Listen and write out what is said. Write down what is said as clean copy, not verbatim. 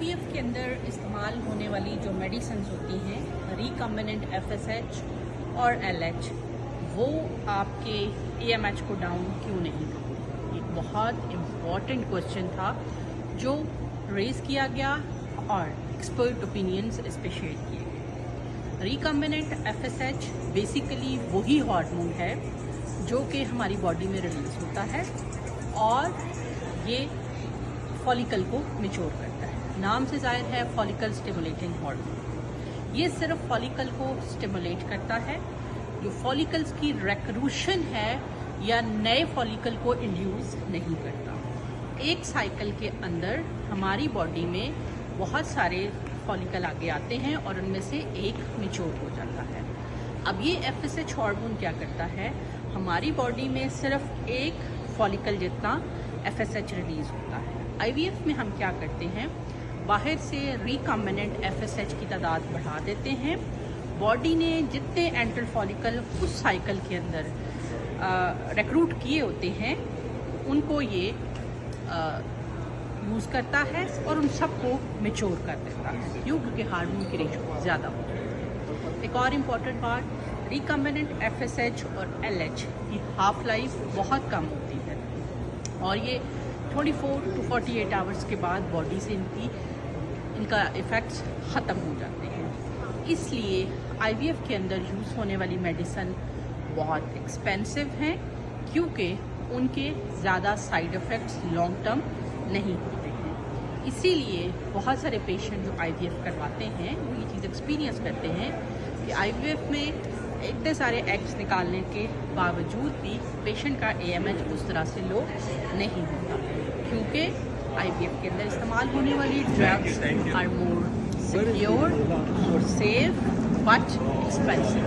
IVF के अंदर इस्तेमाल होने वाली जो मेडिसिन्स होती हैं रिकम्बिनेंट एफएसएच और एलएच, वो आपके एएमएच को डाउन क्यों नहीं करती? एक बहुत इम्पॉर्टेंट क्वेश्चन था जो रेज किया गया और एक्सपर्ट ओपिनियंस इस पे शेयर किए गए। रिकम्बिनेंट एफएसएच बेसिकली वही हार्मोन है जो कि हमारी बॉडी में रिलीज होता है और ये फॉलिकल को मैच्योर करता है। नाम से जाहिर है फॉलिकल स्टिमुलेटिंग हार्मोन। ये सिर्फ फॉलिकल को स्टिमुलेट करता है, जो फॉलिकल्स की रिक्रूशन है या नए फॉलिकल को इंड्यूस नहीं करता। एक साइकिल के अंदर हमारी बॉडी में बहुत सारे फॉलिकल आगे आते हैं और उनमें से एक मैच्योर हो जाता है। अब ये एफएसएच हार्मोन क्या करता है, हमारी बॉडी में सिर्फ एक फॉलिकल जितना एफएसएच रिलीज होता है। आईवीएफ में हम क्या करते हैं, बाहर से रिकम्बिनेंट एफएसएच की तादाद बढ़ा देते हैं। बॉडी ने जितने एंट्रल फॉलिकल उस साइकिल के अंदर रिक्रूट किए होते हैं उनको ये यूज़ करता है और उन सबको मैच्योर कर देता है, क्योंकि हार्मोन की रेशो ज़्यादा होती है। एक और इम्पॉर्टेंट पार्ट, रिकम्बिनेंट एफएसएच और एलएच की हाफ लाइफ बहुत कम होती है और ये 24 to 48 आवर्स के बाद बॉडी से इनका इफ़ेक्ट्स ख़त्म हो जाते हैं। इसलिए आईवीएफ के अंदर यूज़ होने वाली मेडिसिन बहुत एक्सपेंसिव हैं, क्योंकि उनके ज़्यादा साइड इफ़ेक्ट्स लॉन्ग टर्म नहीं होते हैं। इसीलिए बहुत सारे पेशेंट जो आईवीएफ करवाते हैं वो ये चीज़ एक्सपीरियंस करते हैं कि आईवीएफ में इतने सारे एग्स निकालने के बावजूद भी पेशेंट का एएमएच उस तरह से लो नहीं होता, क्योंकि आईवीएफ के अंदर इस्तेमाल होने वाली drugs are more secure, more safe but expensive.